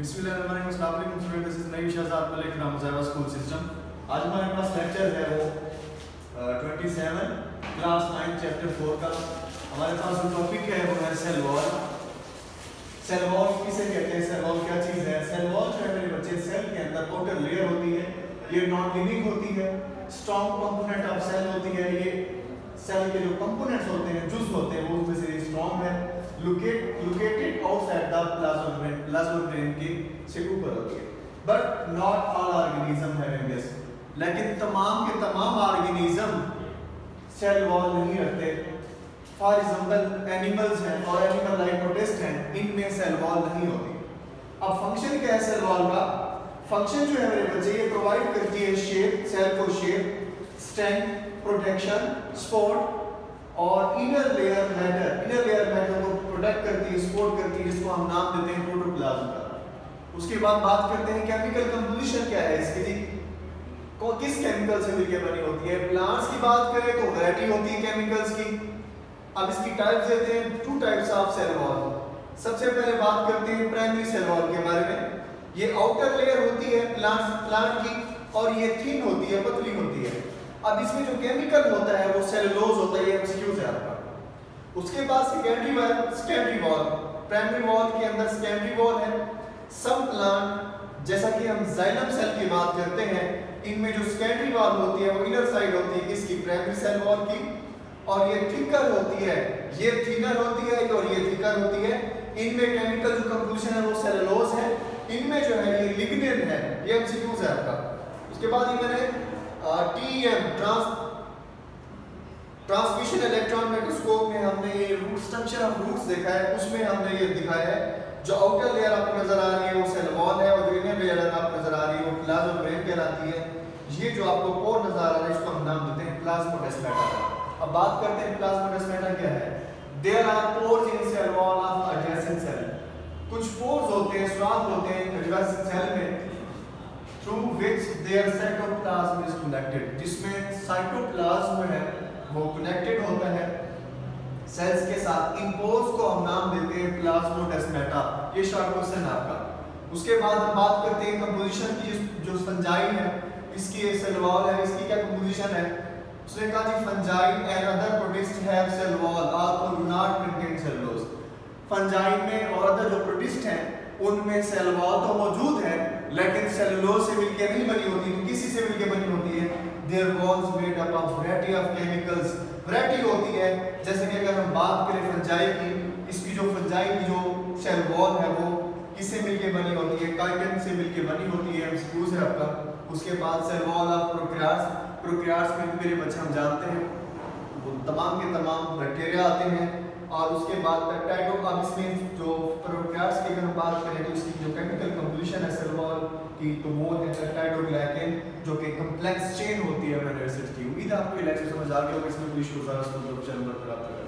बिस्मिल्लाहिर्रहमानिर्रहीम। अस्सलाम वालेकुम student, this is Naeem Shahzad Malik from Muzahira school system. आज हमारे पास लेक्चर है वो 27 क्लास 9 चैप्टर 4 का। हमारे पास जो टॉपिक है वो है सेल वॉल। सेल वॉल किसे कहते हैं, सेल वॉल क्या चीज़ है? सेल वॉल जो है मेरे बच्चे, सेल के अंदर आउटर लेयर होती है, ये नॉन लिविंग होती है, स्ट्रॉन्ग कंपोनेंट ऑफ सेल होती है। ये सेल के जो कंपोनेंट्स होते हैं, जुज़ होते हैं, वो उसमें से स्ट्रॉन्ग है, located outside the plasma membrane के से ऊपर होती है। But not all organism having this, लेकिन तमाम के तमाम ऑर्गेनिज्म सेल वॉल नहीं रखते। फॉर एग्जांपल एनिमल्स हैं और एनिमल लाइक प्रोटिस्ट हैं, इनमें सेल वॉल नहीं होती। अब फंक्शन क्या है सेल वॉल का? फंक्शन जो है मेरे बच्चे, ये प्रोवाइड करती है शेप, सेल को शेप, स्ट्रेंथ, प्रोटेक्शन, सपोर्ट और इनर लेयर मैटर को प्रोटेक्ट करती है, सपोर्ट करती है, जिसको हम नाम देते हैं प्रोटोप्लाज्म का। उसके बाद बात करते हैं केमिकल कंपोजिशन क्या है इसकी, किस केमिकल से मिलकर बनी होती है। प्लांट्स की बात करें तो वैरायटी होती है केमिकल्स की। अब इसकी टाइप्स देते हैं, two types of cell wall. सबसे पहले बात करते हैं प्राइमरी सेल वॉल के बारे में। ये आउटर लेयर होती है प्लांट की और ये थिन होती है, पतली होती है। अब इसमें जो केमिकल होता है वो सेलुलोज होता है, ये एमसीक्यू है आपका। उसके बाद सेकेंडरी वॉल। प्राइमरी वॉल के अंदर सेकेंडरी वॉल है। सम प्लांट जैसा कि हम जाइलम सेल की बात करते हैं, इनमें जो सेकेंडरी वॉल होती है वो इनर साइड होती है किसकी, प्राइमरी सेल वॉल की, और ये थिकर होती है, ये थिनर होती है और ये थिकर होती है। इनमें केमिकल जो कंपोजिशन है वो सेलुलोज है, इनमें जो है ये लिग्निन है, ये एमसीक्यू है आपका। उसके बाद ये मैंने TEM ट्रांसमिशन इलेक्ट्रॉन माइक्रोस्कोप में हमने ये रूट स्ट्रक्चर ऑफ रूट्स देखा है, उसमें हमने ये दिखाया है जो आउटर लेयर आपको नजर आ रही है वो सेल वॉल है और जो इनर लेयर आपको नजर आ रही है वो प्लाज्मा मेम्ब्रेन कहलाती है। ये जो आपको पोर नजर आ रहा है इसको हम नाम देते हैं प्लाज्मोडेस्माटा। अब बात करते हैं प्लाज्मोडेस्माटा क्या है। There are pores in cell wall of adjacent cell. कुछ पोर्स होते हैं, सुराख होते हैं एडजेसेंट सेल में, through which their cytoplasm is connected, जिसमें साइटोप्लाज्म है वो कनेक्टेड होता है सेल्स के साथ। इन पोर्स को हम नाम देते हैं प्लाज्मोडेस्माटा। ये शॉर्ट क्वेश्चन है आपका। उसके बाद हम बात करते हैं कंपोजिशन की। जो फंजाई है, इसकी सेल वॉल है, इसकी क्या कंपोजिशन है? उसने कहा जी fungi and other protist have cell wall also do not contain cellulose. Fungi में और अदर जो प्रोटिस्ट हैं उनमें सेल वॉल तो मौजूद है लेकिन सेलुलोज से मिलकर नहीं बनी होती। तो किसी से मिलकर बनी होती है? Their walls made up of variety of chemicals. Variety होती है, जैसे कि अगर हम बात करें फंजाई की, इसकी जो फंजाई की जो सेल वॉल है वो किससे मिलकर बनी होती है? काइटिन से मिलकर बनी होती है, एमसीक्यू है आपका। उसके बाद सेल वॉल ऑफ प्रोकैरियोट्स में मेरे बच्चे हम जानते हैं वो तमाम के तमाम बैक्टीरिया आते हैं। और उसके बाद पेप्टाइडो। अब इसमें जो प्रोकैरियोट्स की अगर हम बात करें तो इसकी जो केमिकल कंपोजिशन है सेल वॉल की तो वो है पेप्टाइडोग्लाइकेन, जो कि कॉम्प्लेक्स चेन होती है अमीनो एसिड की। उम्मीद है आपको ये लेक्चर समझ आ गया होगा। इसमें कोई इशू हो तो चैनल पर